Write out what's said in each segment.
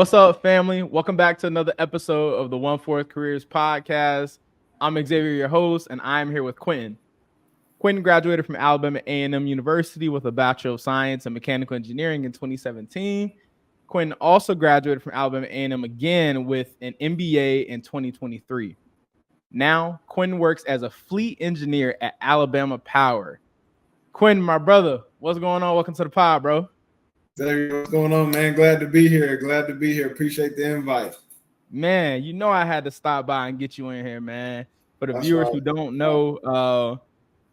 What's up, family? Welcome back to another episode of the 1/4 Careers Podcast. I'm Xavier, your host, and I'm here with Quinton. Quinton graduated from Alabama A&M University with a Bachelor of Science in Mechanical Engineering in 2017. Quinton also graduated from Alabama A&M again with an MBA in 2023. Now, Quinton works as a fleet engineer at Alabama Power. Quinton, my brother, what's going on? Welcome to the pod, bro. What's going on, man? Glad to be here. Appreciate the invite. Man, you know I had to stop by and get you in here, man. For the viewers who don't know,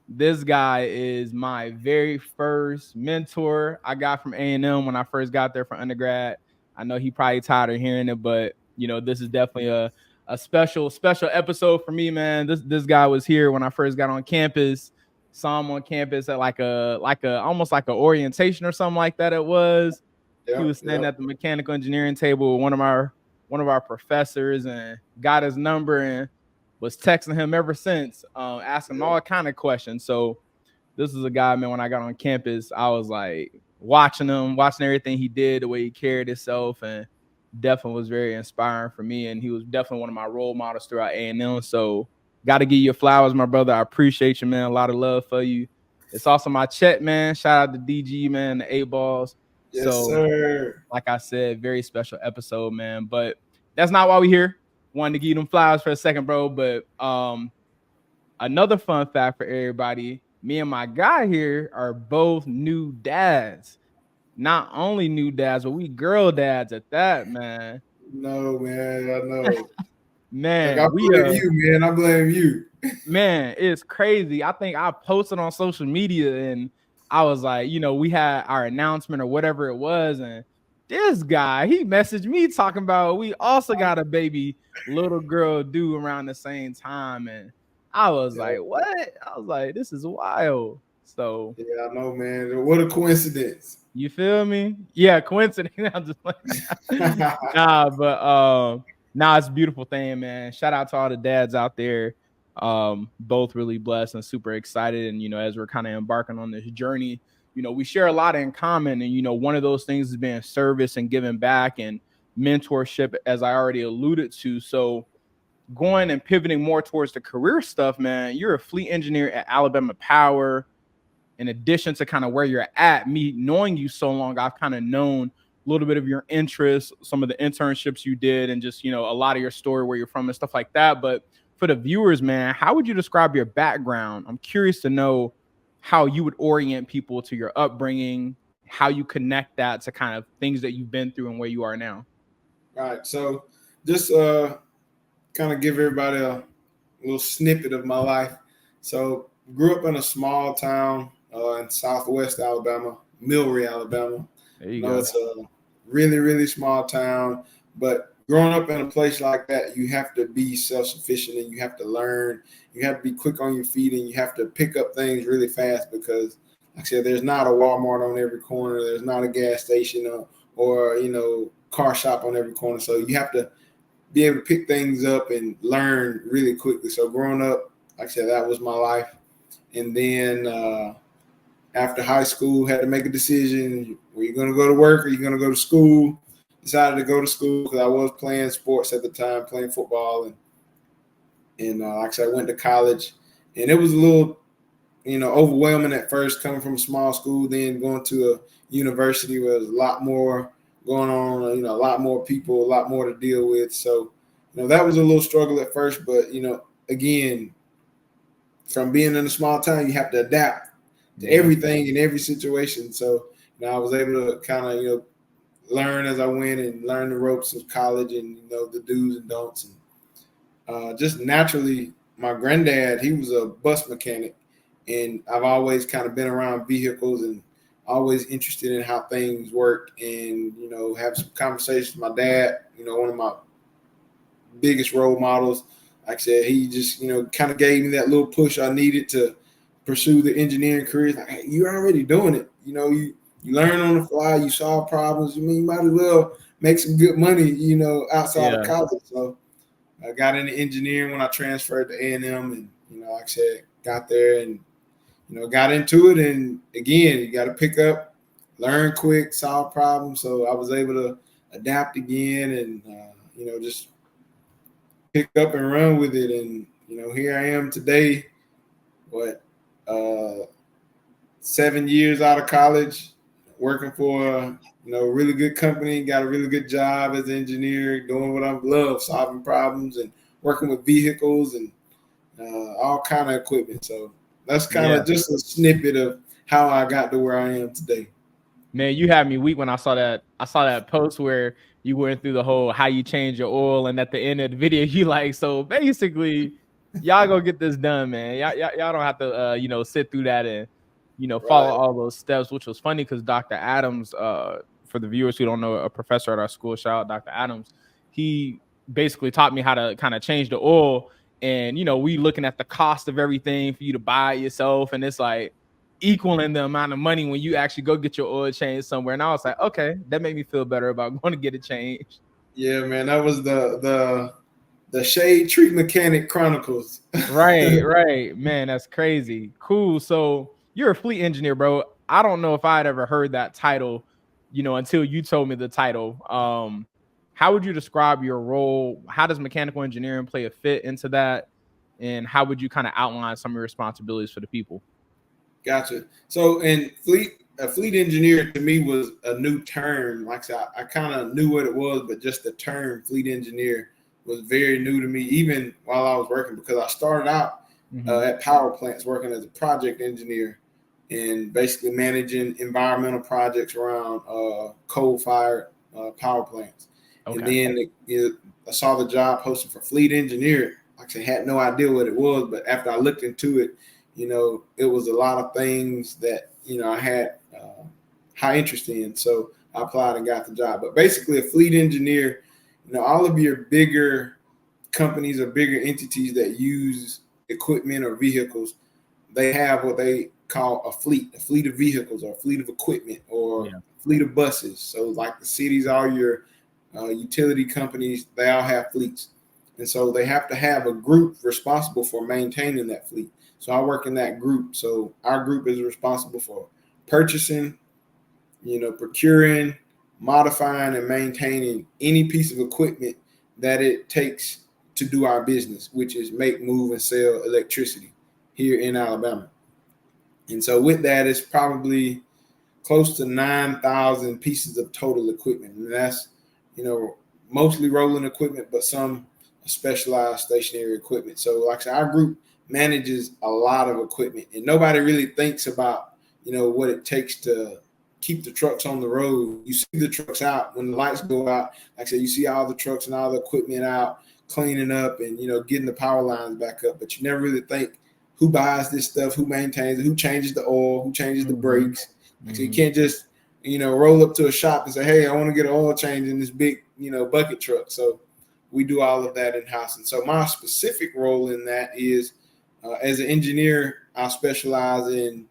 this guy is my very first mentor I got from A&M when I first got there for undergrad. I know he probably tired of hearing it, but this is definitely a special episode for me, man. This guy was here when I first got on campus. Saw him on campus at like a almost like an orientation or something like that. It was. He was standing at the mechanical engineering table with one of our professors and got his number and was texting him ever since, asking all kind of questions. So this is a guy, man, when I got on campus, I was like watching everything he did, the way he carried himself, and definitely was very inspiring for me. And he was definitely one of my role models throughout A&M. So got to give you flowers, my brother. I appreciate you, man. A lot of love for you. It's also my Chet, man. Shout out to DG, man, the 8 balls. Yes, sir. Like I said, very special episode, man. But that's not why we're here. Wanted to give you them flowers for a second, bro. But another fun fact for everybody, me and my guy here are both new dads. Not only new dads, but we girl dads at that, man. No, man, I know. Man, like, I blame you. Man, it's crazy. I think I posted on social media and I was like, we had our announcement or whatever it was, and this guy, he messaged me talking about we also got a baby little girl due around the same time, and I was like, what? I was like, this is wild. So yeah, I know, man. What a coincidence. You feel me? Yeah, coincidence. I'm just like, it's a beautiful thing, man. Shout out to all the dads out there. Both really blessed and super excited. And, as we're kind of embarking on this journey, we share a lot in common. And, one of those things is being service and giving back and mentorship, as I already alluded to. So going and pivoting more towards the career stuff, man, you're a fleet engineer at Alabama Power. In addition to kind of where you're at, me knowing you so long, I've kind of known a little bit of your interests, some of the internships you did, and just, a lot of your story, where you're from and stuff like that. But for the viewers, man, how would you describe your background? I'm curious to know how you would orient people to your upbringing, how you connect that to kind of things that you've been through and where you are now. All right. So just kind of give everybody a little snippet of my life. So grew up in a small town in Southwest Alabama, Milroy, Alabama. There you go. It's a really, really small town, but growing up in a place like that, you have to be self-sufficient and you have to learn. You have to be quick on your feet and you have to pick up things really fast because, like I said, there's not a Walmart on every corner. There's not a gas station or car shop on every corner. So you have to be able to pick things up and learn really quickly. So growing up, like I said, that was my life. And then after high school, had to make a decision. Were you going to go to work or are you going to go to school? Decided to go to school because I was playing sports at the time, playing football. And like I said, I went to college. And it was a little, overwhelming at first coming from a small school, then going to a university where there's a lot more going on, a lot more people, a lot more to deal with. So, that was a little struggle at first. But, again, from being in a small town, you have to adapt to everything in every situation. So, I was able to kind of, learn as I went and learn the ropes of college and, the do's and don'ts. And just naturally, my granddad, he was a bus mechanic. And I've always kind of been around vehicles and always interested in how things work and, have some conversations with my dad, one of my biggest role models. Like I said, he just, kind of gave me that little push I needed to pursue the engineering career. Like, hey, you're already doing it. You learn on the fly, you solve problems. You might as well make some good money, outside of college. So I got into engineering when I transferred to A&M and, like I said, got there and, got into it. And again, you got to pick up, learn quick, solve problems. So I was able to adapt again, and just pick up and run with it. And here I am today. What 7 years out of college, working for a really good company, got a really good job as an engineer, doing what I love, solving problems and working with vehicles and all kind of equipment. So that's kind of just a snippet of how I got to where I am today. Man, you had me weak when I saw that. I saw that post where you went through the whole how you change your oil, and at the end of the video, you like, so basically, y'all go get this done, man. Y'all don't have to, sit through that and, follow all those steps, which was funny because Dr. Adams, for the viewers who don't know, a professor at our school, shout out Dr. Adams, he basically taught me how to kind of change the oil. And, we looking at the cost of everything for you to buy it yourself. And it's like, equaling the amount of money when you actually go get your oil changed somewhere. And I was like, okay, that made me feel better about going to get it changed. Yeah, man, that was the Shade Tree Mechanic Chronicles. Right. Man, that's crazy. Cool. So you're a fleet engineer, bro. I don't know if I'd ever heard that title, until you told me the title. How would you describe your role? How does mechanical engineering play a fit into that? And how would you kind of outline some of your responsibilities for the people? Gotcha. So a fleet engineer to me was a new term. Like I said, I kind of knew what it was, but just the term fleet engineer was very new to me, even while I was working, because I started out at power plants working as a project engineer and basically managing environmental projects around coal-fired power plants. Okay. And then I saw the job posted for fleet engineer. Like I said, had no idea what it was, but after I looked into it, it was a lot of things that, I had high interest in. So I applied and got the job. But basically a fleet engineer, all of your bigger companies or bigger entities that use equipment or vehicles, they have what they call a fleet of vehicles or a fleet of equipment or fleet of buses. So like the cities, all your utility companies, they all have fleets. And so they have to have a group responsible for maintaining that fleet. So I work in that group. So our group is responsible for purchasing, procuring, modifying, and maintaining any piece of equipment that it takes to do our business, which is make, move, and sell electricity here in Alabama. And so with that, it's probably close to 9,000 pieces of total equipment. And that's, mostly rolling equipment, but some specialized stationary equipment. So like I said, our group manages a lot of equipment, and nobody really thinks about, what it takes to keep the trucks on the road. You see the trucks out when the lights go out. Like I said, you see all the trucks and all the equipment out cleaning up and, getting the power lines back up, but you never really think who buys this stuff, who maintains it, who changes the oil, who changes the brakes. So you can't just, roll up to a shop and say, hey, I want to get an oil change in this big, bucket truck. So we do all of that in-house. And so my specific role in that is as an engineer, I specialize in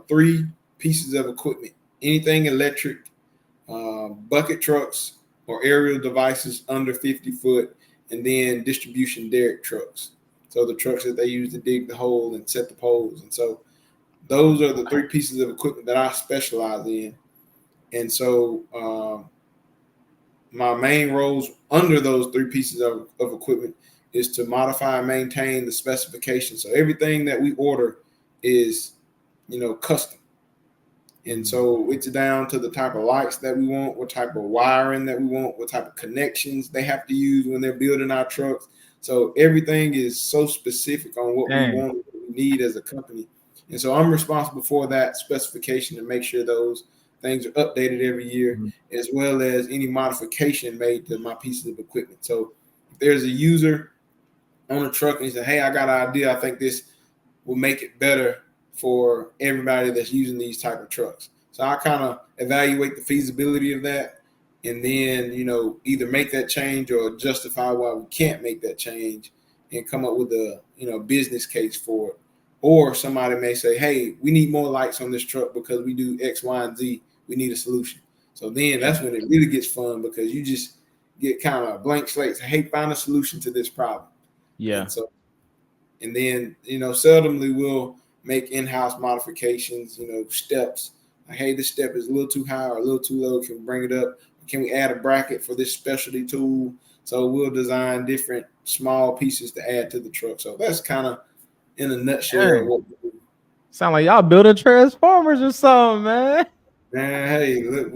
3 pieces of equipment: anything electric, bucket trucks or aerial devices under 50 foot, and then distribution derrick trucks. So the trucks that they use to dig the hole and set the poles. And so those are the 3 pieces of equipment that I specialize in. And so my main roles under those 3 pieces of equipment is to modify and maintain the specifications. So everything that we order is, custom. And so it's down to the type of lights that we want, what type of wiring that we want, what type of connections they have to use when they're building our trucks. So everything is so specific on what we want, what we need as a company. And so I'm responsible for that specification to make sure those things are updated every year, as well as any modification made to my pieces of equipment. So if there's a user on a truck and he said, hey, I got an idea, I think this will make it better for everybody that's using these type of trucks. So I kind of evaluate the feasibility of that, and then, either make that change or justify why we can't make that change and come up with a, business case for it. Or somebody may say, hey, we need more lights on this truck because we do X, Y, and Z. We need a solution. So then that's when it really gets fun, because you just get kind of a blank slate. Say, hey, find a solution to this problem. Yeah. And then, seldomly we'll make in-house modifications, steps. Like, hey, this step is a little too high or a little too low. Can we bring it up? Can we add a bracket for this specialty tool? So we'll design different small pieces to add to the truck. So that's kind of in a nutshell what we do. Sound like y'all building transformers or something, man. Man, hey, look,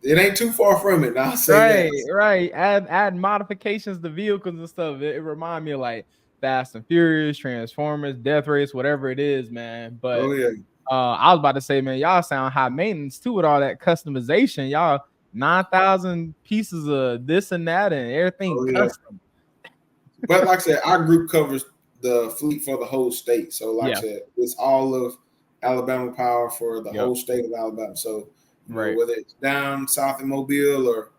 it ain't too far from it. I'll say Right, that. right. Add modifications to vehicles and stuff. It remind me of like Fast and Furious, Transformers, Death Race, whatever it is, man. But Oh yeah. I was about to say, man, y'all sound high maintenance too with all that customization. Y'all 9,000 pieces of this and that and everything Oh yeah. custom. But like I said, our group covers the fleet for the whole state. So like I said, it's all of Alabama Power for the whole state of Alabama. So you know, whether it's down south in Mobile or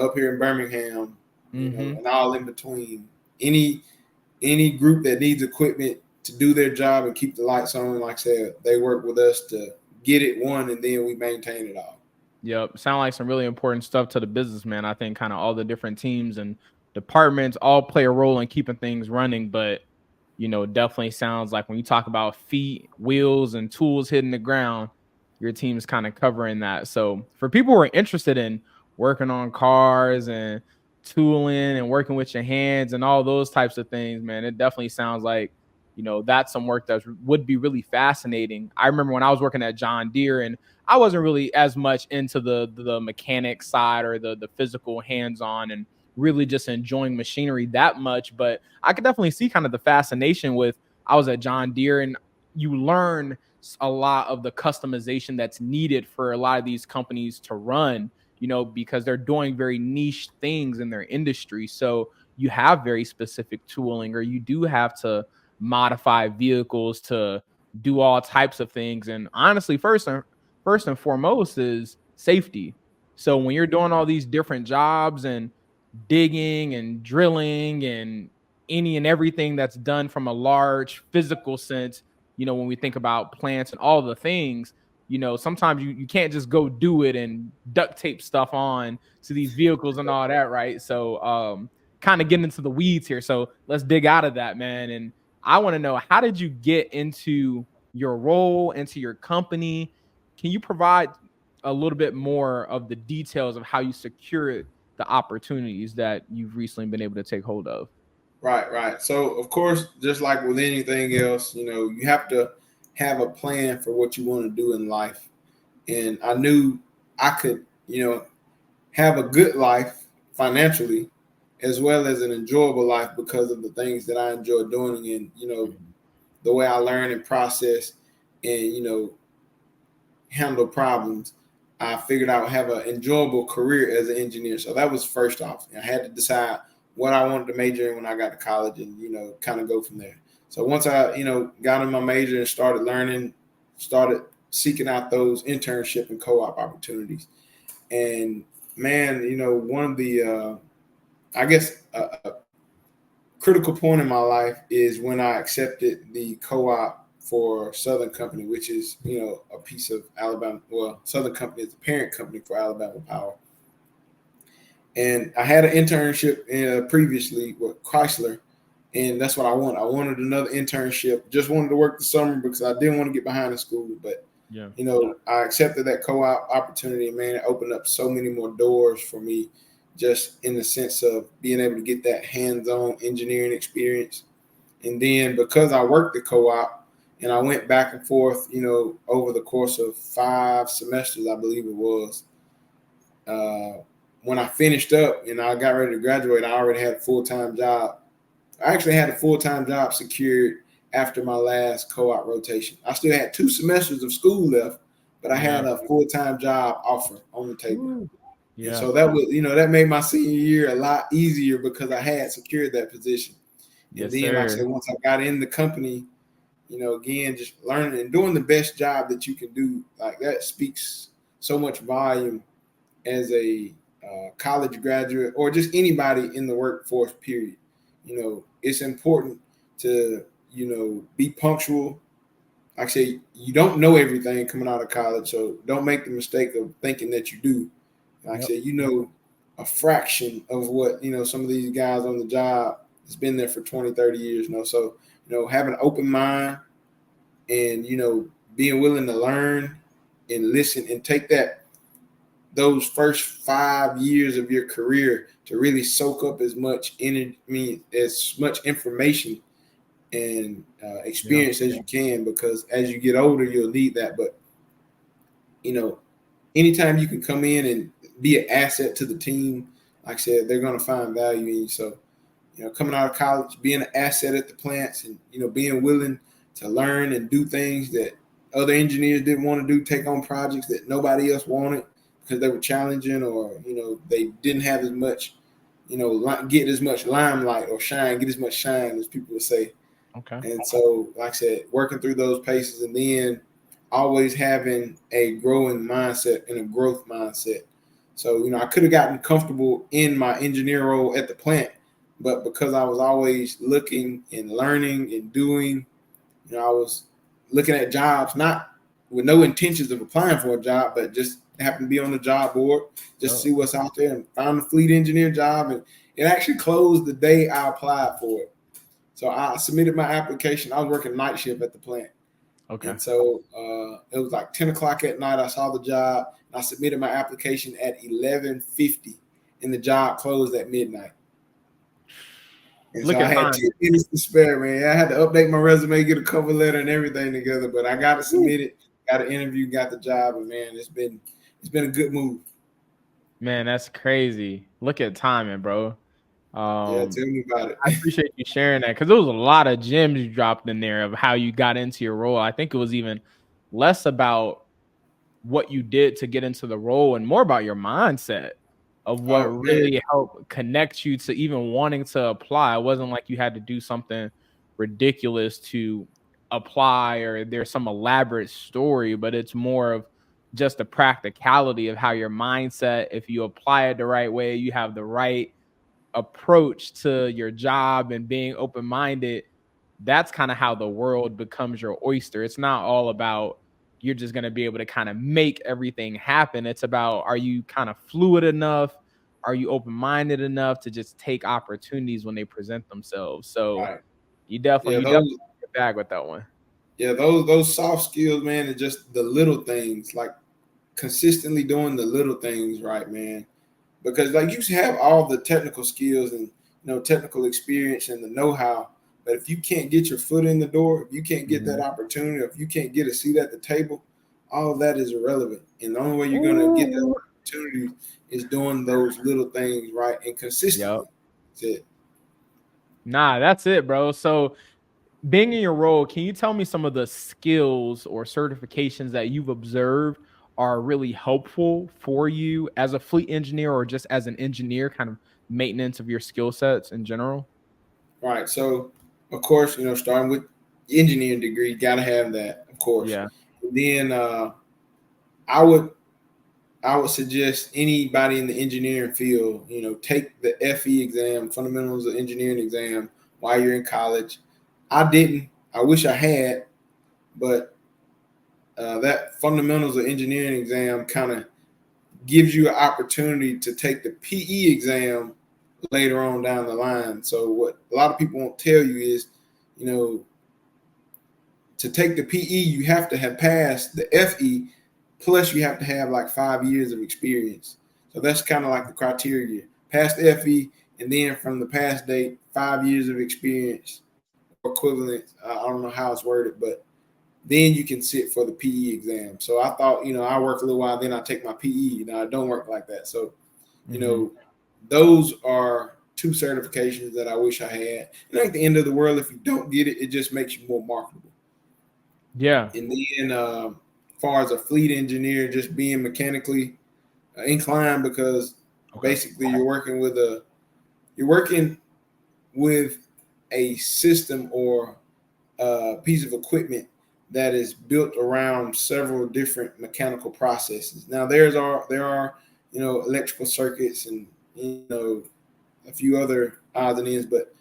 up here in Birmingham, and all in between. Any group that needs equipment to do their job and keep the lights on, like I said, they work with us to get it won, and then we maintain it all. Yep. Sound like some really important stuff to the business, man. I think kind of all the different teams and departments all play a role in keeping things running. But, definitely sounds like when you talk about feet, wheels, and tools hitting the ground, your team's kind of covering that. So for people who are interested in working on cars and tooling and working with your hands and all those types of things, man, it definitely sounds like, that's some work that would be really fascinating. I remember when I was working at John Deere, and I wasn't really as much into the mechanic side or the physical hands-on and really just enjoying machinery that much. But I could definitely see kind of the fascination with I was at John Deere, and you learn a lot of the customization that's needed for a lot of these companies to run, because they're doing very niche things in their industry. So you have very specific tooling, or you do have to modify vehicles to do all types of things. And honestly, first and foremost is safety. So when you're doing all these different jobs and digging and drilling and any and everything that's done from a large physical sense, when we think about plants and all the things, sometimes you can't just go do it and duct tape stuff on to these vehicles and all that, right? So kind of getting into the weeds here. So let's dig out of that, man. And I want to know, how did you get into your role, into your company? Can you provide a little bit more of the details of how you secured the opportunities that you've recently been able to take hold of? Right. So of course, just like with anything else, you have to have a plan for what you want to do in life. And I knew I could, have a good life financially as well as an enjoyable life because of the things that I enjoy doing and, the way I learn and process and, handle problems. I figured I would have an enjoyable career as an engineer. So that was first off. I had to decide what I wanted to major in when I got to college and, kind of go from there. So once I, got in my major and started learning, started seeking out those internship and co-op opportunities. And man, one of the, I guess, a critical point in my life is when I accepted the co-op for Southern Company, which is, a piece of Alabama. Well, Southern Company is the parent company for Alabama Power. And I had an internship previously with Chrysler, and that's what I wanted. I wanted another internship. Just wanted to work the summer because I didn't want to get behind in school. But, I accepted that co-op opportunity, and man, it opened up so many more doors for me, just in the sense of being able to get that hands-on engineering experience. And then because I worked the co-op and I went back and forth, over the course of 5 semesters, I believe it was, when I finished up and I got ready to graduate, I already had a full-time job. I actually had a full-time job secured after my last co-op rotation. I still had 2 semesters of school left, but I had a full-time job offer on the table. Yeah. And so that was, that made my senior year a lot easier because I had secured that position. And then, like I said, once I got in the company, again, just learning and doing the best job that you can do, like that speaks so much volume as a college graduate or just anybody in the workforce, period. It's important to, be punctual. Like I say, you don't know everything coming out of college, so don't make the mistake of thinking that you do. Like I said, a fraction of what, some of these guys on the job has been there for 20, 30 years, So, have an open mind and, being willing to learn and listen and take that those first 5 years of your career to really soak up as much as much information and experience as you can, because as you get older, you'll need that. But anytime you can come in and be an asset to the team, like I said, they're going to find value in you. So, coming out of college, being an asset at the plants and, being willing to learn and do things that other engineers didn't want to do, take on projects that nobody else wanted because they were challenging, or, they didn't have as much, get as much limelight or get as much shine, as people would say. Okay. And so, like I said, working through those paces, and then always having a growing mindset and a growth mindset. So, I could have gotten comfortable in my engineer role at the plant, but because I was always looking and learning and doing, I was looking at jobs, not with no intentions of applying for a job, but just happened to be on the job board, just see what's out there, and found a fleet engineer job. And it actually closed the day I applied for it. So I submitted my application. I was working night shift at the plant. Okay. And so it was like 10 o'clock at night. I saw the job. I submitted my application at 11:50, and the job closed at midnight. And so I had 10 minutes to spare, man. I had to update my resume, get a cover letter and everything together, but I got it submitted, got an interview, got the job, and man, it's been a good move. Man, that's crazy. Look at timing, bro. Yeah, tell me about it. I appreciate you sharing that, because there was a lot of gems you dropped in there of how you got into your role. I think it was even less about what you did to get into the role and more about your mindset of what really helped connect you to even wanting to apply. It wasn't like you had to do something ridiculous to apply or there's some elaborate story, but it's more of just the practicality of how your mindset, if you apply it the right way, you have the right approach to your job and being open-minded. That's kind of how the world becomes your oyster. It's not all about you're just going to be able to kind of make everything happen. It's about, are you kind of fluid enough? Are you open-minded enough to just take opportunities when they present themselves? So you definitely get back with that one. Yeah, those soft skills, man, and just the little things, like consistently doing the little things right, man. Because like you have all the technical skills and technical experience and the know-how, but if you can't get your foot in the door, if you can't get that opportunity, if you can't get a seat at the table, all of that is irrelevant. And the only way you're gonna get that opportunity is doing those little things right and consistently. That's it. Nah, that's it, bro. So being in your role, can you tell me some of the skills or certifications that you've observed are really helpful for you as a fleet engineer or just as an engineer, kind of maintenance of your skill sets in general? Right. So, of course, starting with engineering degree, got to have that, of course. Yeah. And then I would suggest anybody in the engineering field, take the FE exam, Fundamentals of Engineering exam, while you're in college. I didn't. I wish I had, but that Fundamentals of Engineering exam kind of gives you an opportunity to take the PE exam later on down the line. So what a lot of people won't tell you is, to take the PE, you have to have passed the FE, plus you have to have like 5 years of experience. So that's kind of like the criteria. Pass the FE, and then from the pass date, 5 years of experience or equivalent. I don't know how it's worded, but then you can sit for the PE exam. So I thought, I work a little while, then I take my PE. Now I don't work like that. So, those are 2 certifications that I wish I had. And at the end of the world, if you don't get it, it just makes you more marketable. Yeah. And then as far as a fleet engineer, just being mechanically inclined, because basically you're working with a system or a piece of equipment that is built around several different mechanical processes. Now there are electrical circuits and a few other odds and ends, but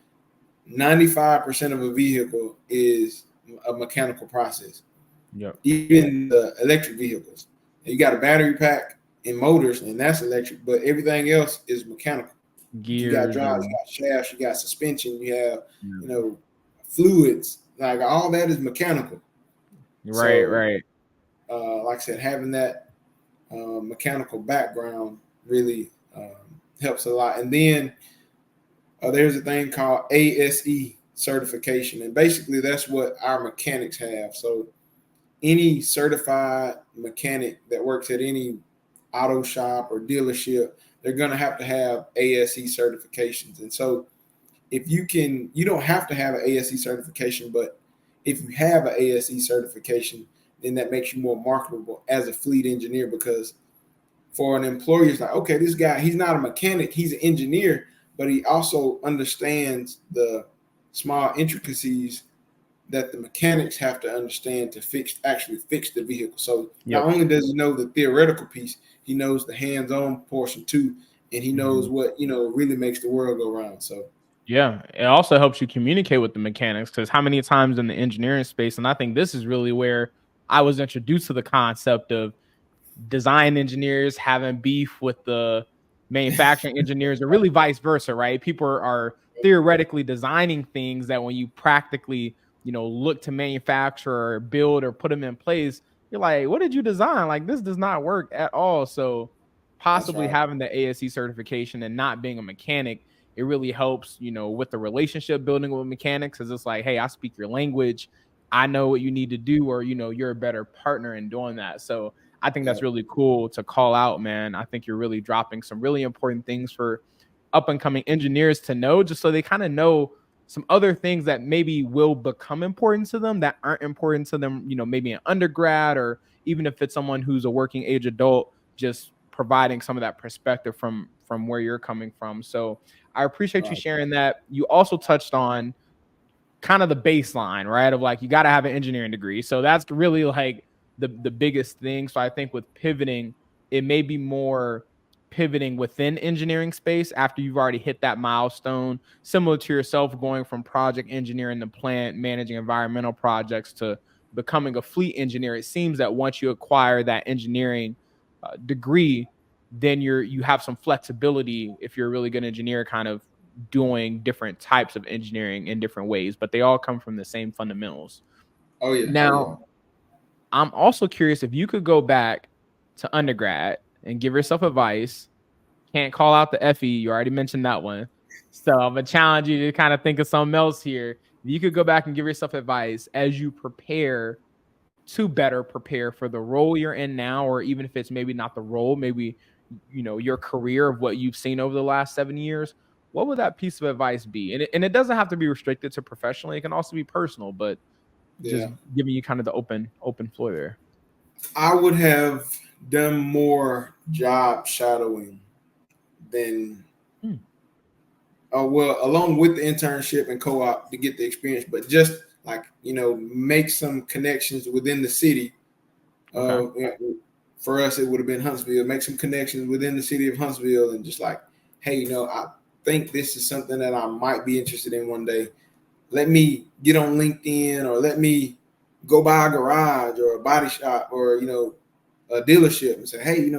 95% of a vehicle is a mechanical process. Yep. Even the electric vehicles, you got a battery pack and motors, and that's electric, but everything else is mechanical. Gears, you got drives, you got shafts, you got suspension, you have fluids, like all that is mechanical. Right. Like I said, having that mechanical background really helps a lot. And then there's a thing called ASE certification, and basically that's what our mechanics have. So any certified mechanic that works at any auto shop or dealership, they're going to have ASE certifications. And so if you don't have to have an ASE certification, but if you have an ASE certification, then that makes you more marketable as a fleet engineer, because for an employer, it's like, okay, this guy, he's not a mechanic, he's an engineer, but he also understands the small intricacies that the mechanics have to understand to actually fix the vehicle. So not only does he know the theoretical piece, he knows the hands-on portion too, and he knows what really makes the world go round. So yeah, it also helps you communicate with the mechanics, because how many times in the engineering space, and I think this is really where I was introduced to the concept of design engineers having beef with the manufacturing engineers, or really vice versa, right? People are theoretically designing things that when you practically, look to manufacture or build or put them in place, you're like, what did you design? Like, this does not work at all. So possibly having the ASE certification and not being a mechanic, it really helps, with the relationship building with mechanics, because it's like, hey, I speak your language. I know what you need to do, or, you're a better partner in doing that. So I think that's really cool to call out, man. I think you're really dropping some really important things for up and coming engineers to know, just so they kind of know some other things that maybe will become important to them that aren't important to them, maybe in undergrad, or even if it's someone who's a working age adult, just providing some of that perspective from where you're coming from. So I appreciate you sharing that. You also touched on kind of the baseline, right? Of like, you got to have an engineering degree. So that's really like the biggest thing. So I think with pivoting, it may be more pivoting within engineering space after you've already hit that milestone, similar to yourself going from project engineer in the plant, managing environmental projects, to becoming a fleet engineer. It seems that once you acquire that engineering degree, then you have some flexibility, if you're a really good engineer, kind of doing different types of engineering in different ways, but they all come from the same fundamentals. Now, I'm also curious if you could go back to undergrad and give yourself advice. Can't call out the FE. You already mentioned that one. So I'm going to challenge you to kind of think of something else here. If you could go back and give yourself advice as you prepare to better prepare for the role you're in now, or even if it's maybe not the role, maybe, your career of what you've seen over the last 7 years, what would that piece of advice be? And it doesn't have to be restricted to professionally. It can also be personal, but just giving you kind of the open floor there. I would have done more job shadowing than, along with the internship and co-op to get the experience, but just like, make some connections within the city. For us, it would have been Huntsville. Make some connections within the city of Huntsville, and just like, hey, I think this is something that I might be interested in one day. Let me get on LinkedIn, or let me go by a garage or a body shop, or, a dealership, and say, hey,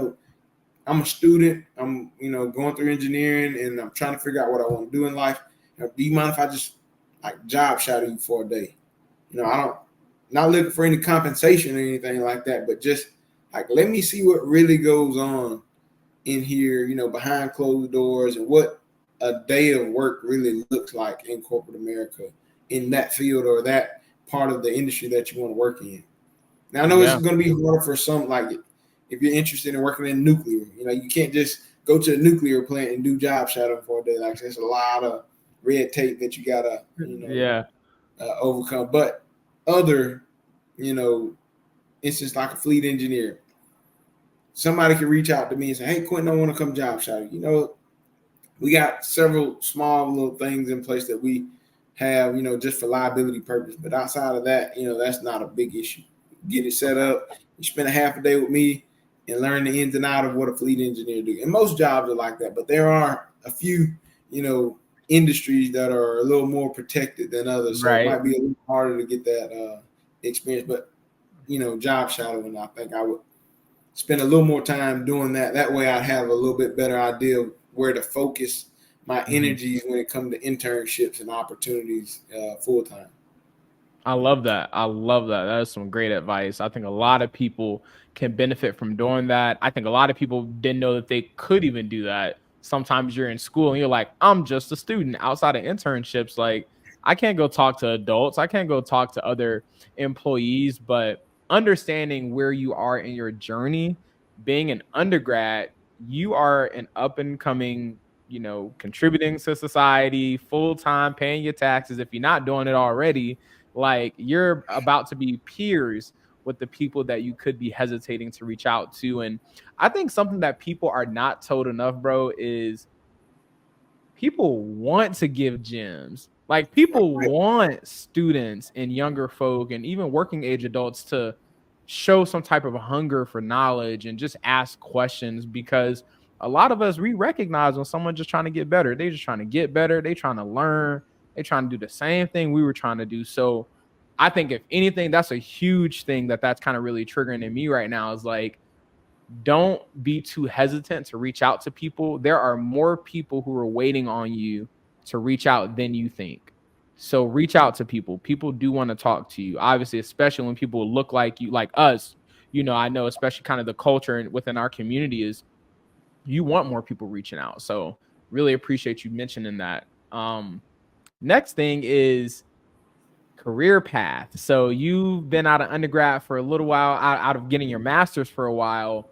I'm a student. I'm, going through engineering, and I'm trying to figure out what I want to do in life. Do you mind if I just like job shadow you for a day? Not looking for any compensation or anything like that, but just like, let me see what really goes on in here, behind closed doors, and what a day of work really looks like in corporate America, in that field or that part of the industry that you want to work in. Now, I know it's going to be hard for some, like if you're interested in working in nuclear, you can't just go to a nuclear plant and do job shadowing for a day. Like, there's a lot of red tape that you got to, overcome. But other, instance, like a fleet engineer, somebody can reach out to me and say, hey, Quinton, I want to come job shadow. We got several small little things in place that we have, just for liability purpose. But outside of that, that's not a big issue. Get it set up. You spend a half a day with me and learn the ins and out of what a fleet engineer do. And most jobs are like that, but there are a few, industries that are a little more protected than others. So it might be a little harder to get that experience. But, job shadowing, I think I would spend a little more time doing that. That way I'd have a little bit better idea of where to focus my energies when it comes to internships and opportunities full time. I love that. I love that. That is some great advice. I think a lot of people can benefit from doing that. I think a lot of people didn't know that they could even do that. Sometimes you're in school and you're like, I'm just a student outside of internships. Like, I can't go talk to adults. I can't go talk to other employees. But understanding where you are in your journey, being an undergrad, you are an up and coming, contributing to society, full time, paying your taxes. If you're not doing it already, like you're about to be peers with the people that you could be hesitating to reach out to. And I think something that people are not told enough, bro, is people want to give gems. Like people want students and younger folk and even working age adults to show some type of hunger for knowledge and just ask questions, because a lot of us, we recognize when someone's just trying to get better. They just trying to get better. They trying to learn. They trying to do the same thing we were trying to do. So I think if anything, that's a huge thing that's kind of really triggering in me right now, is like, don't be too hesitant to reach out to people. There are more people who are waiting on you to reach out than you think. So reach out to people. People do want to talk to you, obviously, especially when people look like you, like us. I know, especially kind of the culture within our community is you want more people reaching out. So really appreciate you mentioning that. Next thing is career path. So you've been out of undergrad for a little while, out of getting your master's for a while.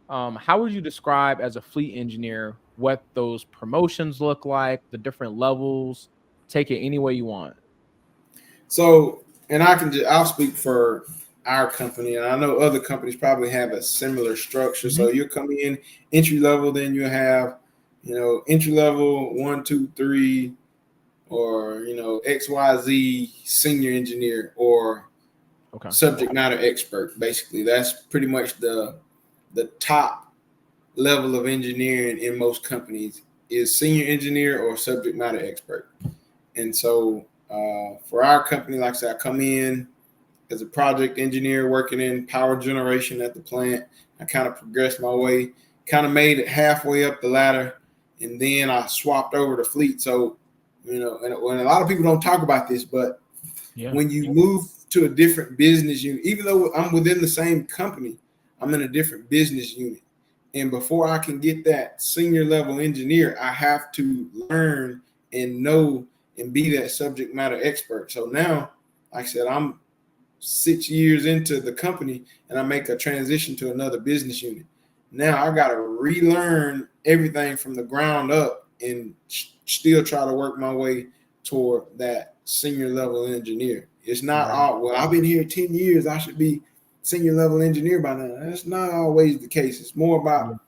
How would you describe as a fleet engineer what those promotions look like, the different levels? Take it any way you want. So, and I'll speak for our company, and I know other companies probably have a similar structure. Mm-hmm. So you come in entry level, then you have, entry level 1, 2, 3, or XYZ senior engineer or subject matter expert. Basically, that's pretty much the top level of engineering in most companies is senior engineer or subject matter expert. And so for our company, like I said, I come in as a project engineer working in power generation at the plant. I kind of progressed my way, kind of made it halfway up the ladder, and then I swapped over to fleet. So, and when a lot of people don't talk about this, but when you move to a different business unit, even though I'm within the same company, I'm in a different business unit. And before I can get that senior level engineer, I have to learn and know and be that subject matter expert. So now, like I said, I'm 6 years into the company and I make a transition to another business unit. Now I got to relearn everything from the ground up and still try to work my way toward that senior level engineer. It's not all, well, I've been here 10 years, I should be senior level engineer by now. That's not always the case. It's more about,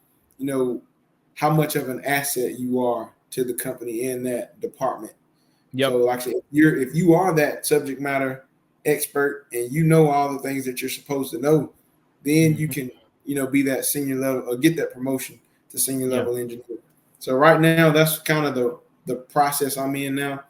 how much of an asset you are to the company in that department. So like I said, if you are that subject matter expert and you know all the things that you're supposed to know, then you can, be that senior level or get that promotion to senior level engineer. So right now, that's kind of the process I'm in now.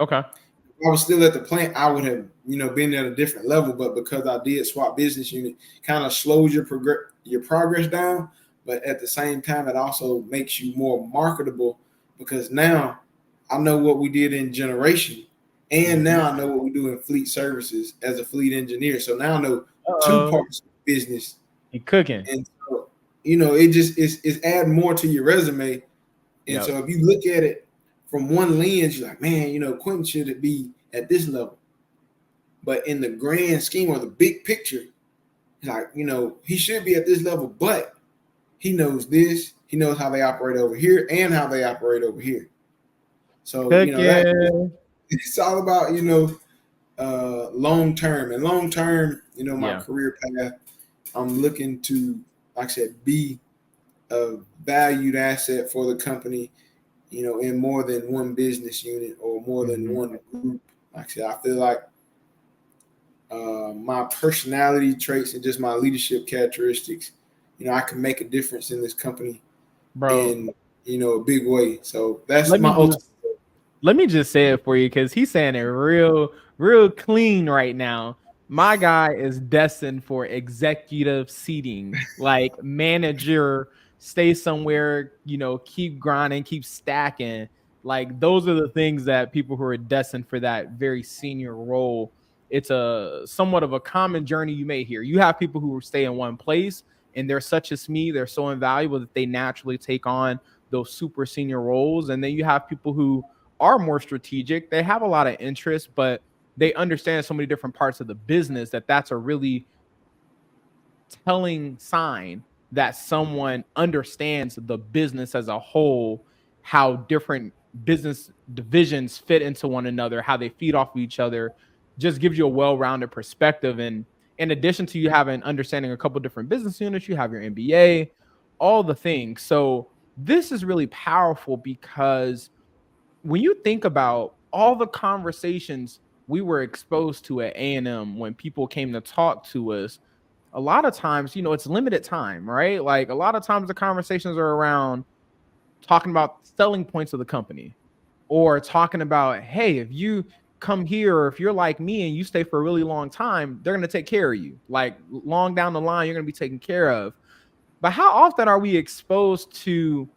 Okay. If I was still at the plant, I would have, been at a different level, but because I did swap business unit, kind of slows your progress down. But at the same time, it also makes you more marketable because now I know what we did in generation, and now I know what we do in fleet services as a fleet engineer. So now I know two parts of the business. You're cooking. And so, it just it's adding more to your resume. And so if you look at it from one lens, you're like, man, Quinton should be at this level. But in the grand scheme or the big picture, like, he should be at this level, but he knows this. He knows how they operate over here and how they operate over here. So, it's all about, long term. And long term, my career path, I'm looking to, like I said, be a valued asset for the company, in more than one business unit or more than one group. Like I said, I feel like my personality traits and just my leadership characteristics, I can make a difference in this company, in a big way. So that's my ultimate. Let me just say it for you, because he's saying it real clean right now. My guy is destined for executive seating, like manager, stay somewhere, keep grinding, keep stacking. Like those are the things that people who are destined for that very senior role it's a somewhat of a common journey you may hear. You have people who stay in one place and they're such as me, they're so invaluable that they naturally take on those super senior roles. And then you have people who are more strategic. They have a lot of interest, but they understand so many different parts of the business that that's a really telling sign that someone understands the business as a whole, how different business divisions fit into one another, how they feed off of each other, just gives you a well-rounded perspective. And in addition to you having understanding a couple different business units, you have your MBA, all the things. So this is really powerful because when you think about all the conversations we were exposed to at A&M when people came to talk to us, a lot of times, it's limited time, right? Like a lot of times the conversations are around talking about selling points of the company or talking about, hey, if you come here or if you're like me and you stay for a really long time, they're going to take care of you. Like long down the line, you're going to be taken care of. But how often are we exposed to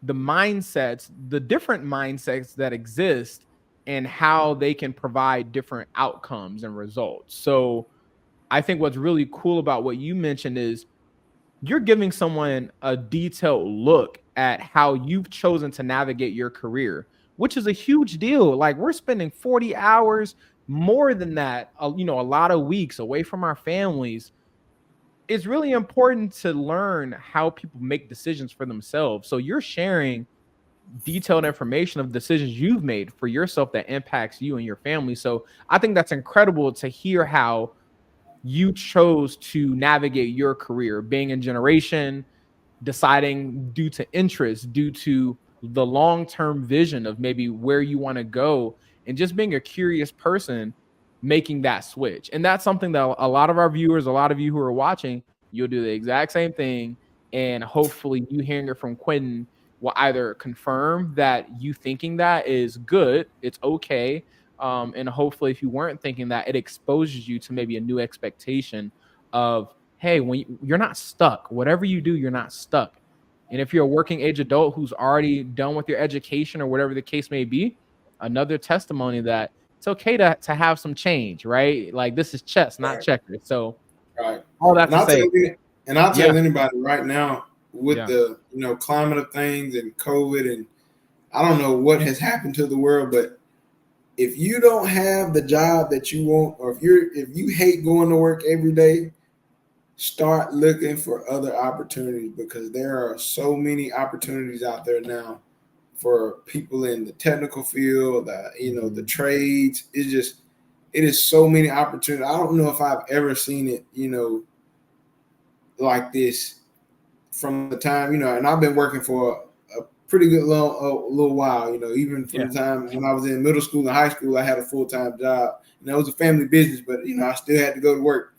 the mindsets, the different mindsets that exist and how they can provide different outcomes and results? So I think what's really cool about what you mentioned is you're giving someone a detailed look at how you've chosen to navigate your career, which is a huge deal. Like we're spending 40 hours, more than that, a lot of weeks away from our families. It's really important to learn how people make decisions for themselves. So you're sharing detailed information of decisions you've made for yourself that impacts you and your family. So I think that's incredible to hear how you chose to navigate your career, being in generation, deciding due to interest, due to the long-term vision of maybe where you want to go, and just being a curious person, making that switch. And that's something that a lot of our viewers, a lot of you who are watching, you'll do the exact same thing. And hopefully you hearing it from Quinton will either confirm that you thinking that is good, it's okay. And hopefully if you weren't thinking that, it exposes you to maybe a new expectation of, hey, when you're not stuck, whatever you do, you're not stuck. And if you're a working age adult who's already done with your education or whatever the case may be, another testimony that it's okay to have some change, right? Like this is chess, not Right. checkers. So Right. all that And to I'll tell say, you, and I'll yeah, tell anybody right now with yeah, the climate of things and COVID, and I don't know what has happened to the world, but if you don't have the job that you want, or if you hate going to work every day, start looking for other opportunities, because there are so many opportunities out there now for people in the technical field, the trades. It is so many opportunities. I don't know if I've ever seen it, like this from the time, and I've been working for a pretty good little while, even from yeah, the time when I was in middle school and high school, I had a full-time job, and it was a family business, but, I still had to go to work.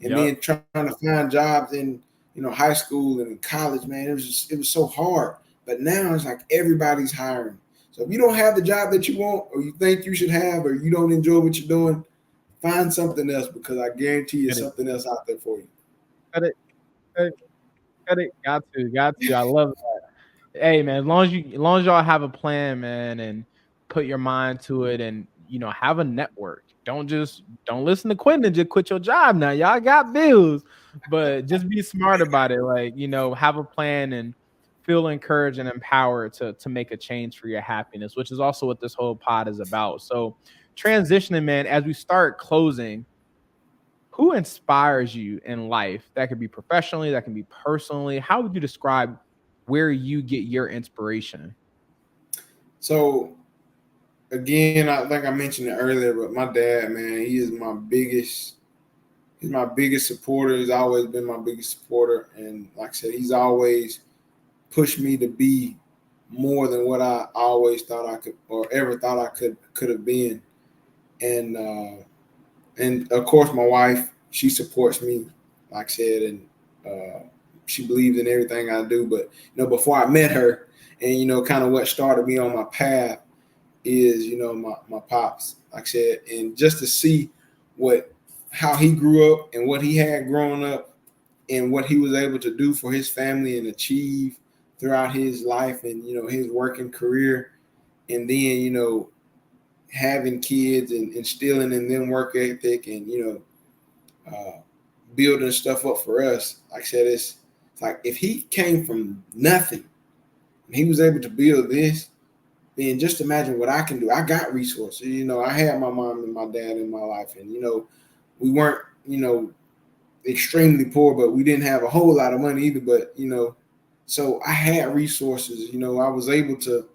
And yep. then trying to find jobs in, high school and in college, man, it was so hard. But now it's like everybody's hiring. So if you don't have the job that you want, or you think you should have, or you don't enjoy what you're doing, find something else, because I guarantee you Got it, something else out there for you. got it, got it, got it. Got to. I love it. Hey man, as long as y'all have a plan, man, and put your mind to it, and have a network. Don't listen to Quentin and just quit your job now. Y'all got bills, but just be smart about it. Like have a plan and feel encouraged and empowered to make a change for your happiness, which is also what this whole pod is about. So transitioning, man, as we start closing, who inspires you in life? That could be professionally, that can be personally. How would you describe where you get your inspiration? So again, I think I mentioned it earlier, but my dad, man, he's my biggest supporter. He's always been my biggest supporter. And like I said, he's always pushed me to be more than what I always thought I could, or ever thought I could have been. And of course my wife, she supports me, like I said, and she believes in everything I do. But before I met her, and kind of what started me on my path is my pops, like I said, and just to see how he grew up and what he had grown up and what he was able to do for his family and achieve throughout his life and his working career. And then having kids and instilling in them work ethic and building stuff up for us. Like I said, it's like if he came from nothing and he was able to build this, then just imagine what I can do. I got resources. I had my mom and my dad in my life, and we weren't extremely poor, but we didn't have a whole lot of money either. But so I had resources. I was able to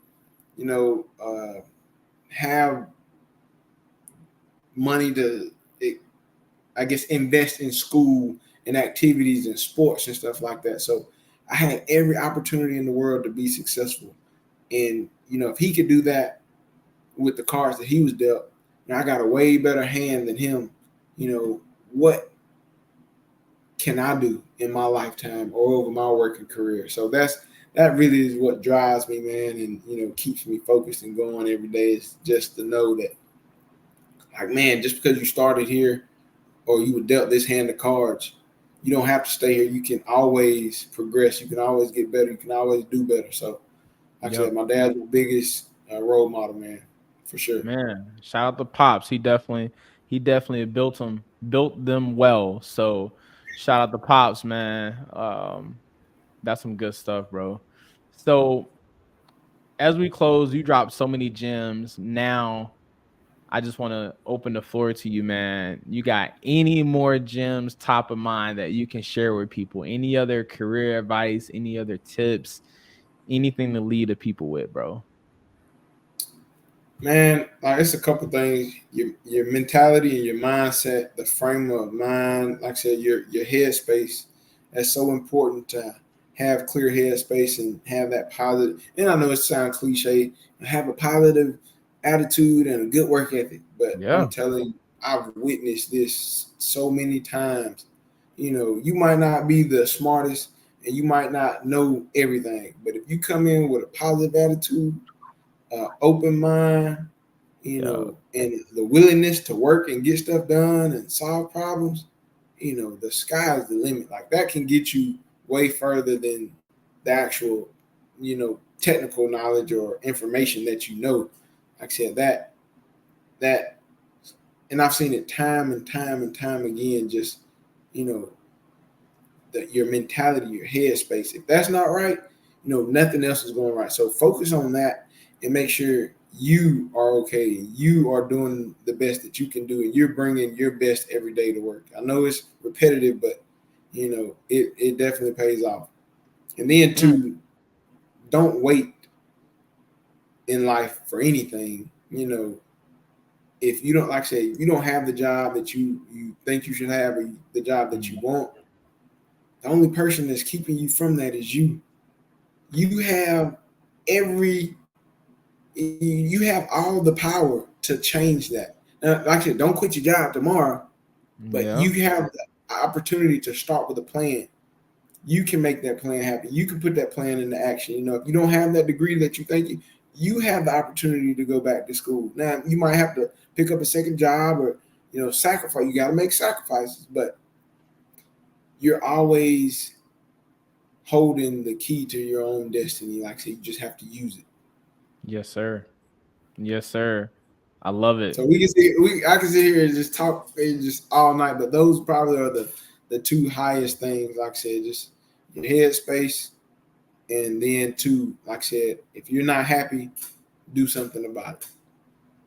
have money to, I guess, invest in school and activities and sports and stuff like that. So I had every opportunity in the world to be successful. And, if he could do that with the cards that he was dealt, I got a way better hand than him. What can I do in my lifetime or over my working career? So that really is what drives me, man, and, keeps me focused and going every day, is just to know that, like, man, just because you started here or you were dealt this hand of cards, you don't have to stay here. You can always progress. You can always get better. You can always do better. So, like I said, my dad's the biggest role model, man, for sure. Man, shout out to Pops. He definitely built them well. So shout out to Pops, man. That's some good stuff, bro. So as we close, you dropped so many gems. Now I just want to open the floor to you, man. You got any more gems top of mind that you can share with people? Any other career advice, any other tips, anything to lead the people with, bro? Man, like, it's a couple things. Your mentality and your mindset, the frame of mind, like I said, your headspace. That's so important to have clear headspace and have that positive. And I know it sounds cliche, have a positive attitude and a good work ethic. But Yeah. I'm telling you, I've witnessed this so many times. You might not be the smartest and you might not know everything, but if you come in with a positive attitude, open mind, and the willingness to work and get stuff done and solve problems, the sky is the limit. Like, that can get you way further than the actual, technical knowledge or information that Like I said, that, and I've seen it time and time and time again. Just, that your mentality, your headspace. If that's not right, nothing else is going right. So focus on that and make sure you are okay. You are doing the best that you can do, and you're bringing your best every day to work. I know it's repetitive, but it definitely pays off. And then two, don't wait in life for anything. If you don't, like I say, you don't have the job that you think you should have, or the job that you want, the only person that's keeping you from that is you. You have all the power to change that. Now, like I said, don't quit your job tomorrow, but you have the opportunity to start with a plan. You can make that plan happen. You can put that plan into action. If you don't have that degree that you think you have the opportunity to go back to school. Now, you might have to pick up a second job or, sacrifice. You got to make sacrifices, but you're always holding the key to your own destiny. Like I said, you just have to use it. Yes, sir. Yes, sir. I love it. So I can sit here and just talk just all night, but those probably are the two highest things. Like I said, just your headspace, and then two, like I said, if you're not happy, do something about it.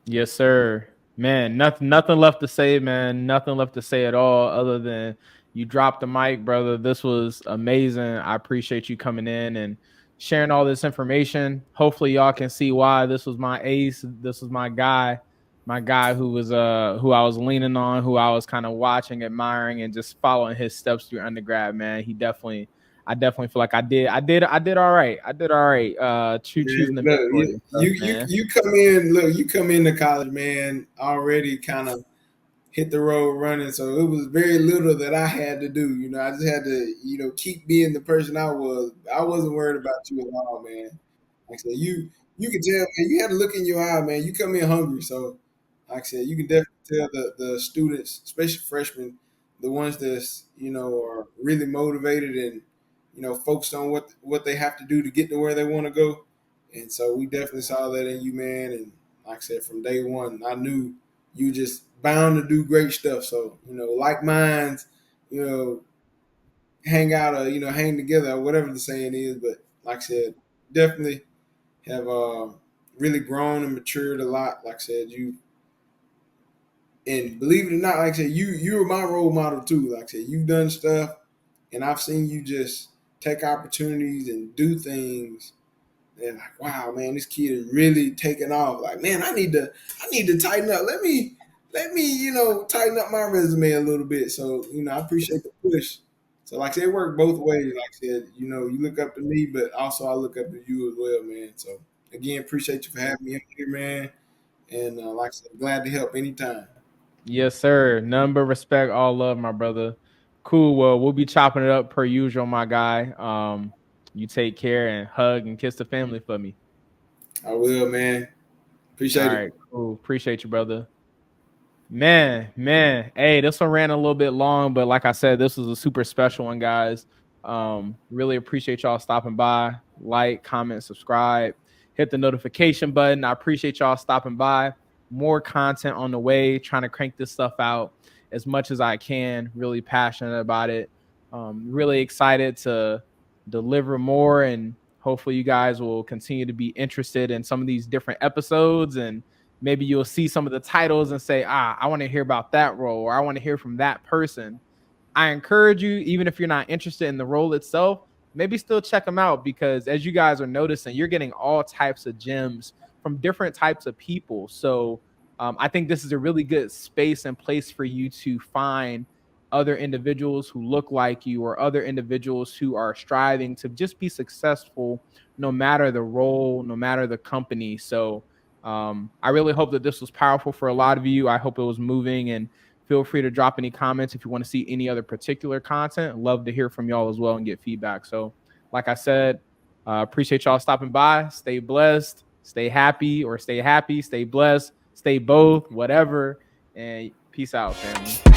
Yes, sir. Man, nothing left to say, man. Nothing left to say at all other than you dropped the mic, brother. This was amazing. I appreciate you coming in and sharing all this information. Hopefully y'all can see why this was my ace. This was my guy who I was leaning on, who I was kind of watching, admiring, and just following his steps through undergrad, man. I definitely feel like I did all right. I did all right. Choosing the mentor and stuff, man. You come into college, man, already kind of hit the road running. So it was very little that I had to do. I just had to, keep being the person I was. I wasn't worried about you at all, man. Like I said, you can tell, man, you had to look in your eye, man. You come in hungry. So like I said, you can definitely tell the students, especially freshmen, the ones that's, are really motivated and, focused on what they have to do to get to where they want to go. And so we definitely saw that in you, man. And like I said, from day one, I knew you just bound to do great stuff. So, like minds, hang out or, hang together or whatever the saying is. But like I said, definitely have really grown and matured a lot. Like I said, and believe it or not, like I said, you're my role model too. Like I said, you've done stuff and I've seen you just take opportunities and do things. And like, wow, man, this kid is really taking off. Like, man, I need to tighten up. Let me, tighten up my resume a little bit. So, I appreciate the push. So, like I said, it worked both ways. Like I said, you look up to me, but also I look up to you as well, man. So, again, appreciate you for having me here, man. And like I said, glad to help anytime. Yes, sir. None but respect, all love, my brother. Cool. Well, we'll be chopping it up per usual, my guy. You take care and hug and kiss the family for me. I will, man. Appreciate All it. right, cool. Appreciate you, brother. Man. Hey, this one ran a little bit long, but like I said, this was a super special one, guys. Really appreciate y'all stopping by. Like, comment, subscribe, hit the notification button. I appreciate y'all stopping by. More content on the way, trying to crank this stuff out as much as I can. Really passionate about it. Really excited to deliver more, and hopefully you guys will continue to be interested in some of these different episodes, and maybe you'll see some of the titles and say, I want to hear about that role, or I want to hear from that person. I encourage you, even if you're not interested in the role itself, maybe still check them out, because as you guys are noticing, you're getting all types of gems from different types of people. So I think this is a really good space and place for you to find other individuals who look like you, or other individuals who are striving to just be successful, no matter the role, no matter the company. So I really hope that this was powerful for a lot of you. I hope it was moving, and feel free to drop any comments if you want to see any other particular content. Love to hear from y'all as well and get feedback. So like I said, appreciate y'all stopping by. Stay blessed, stay happy, stay blessed, stay both, whatever. And peace out, family.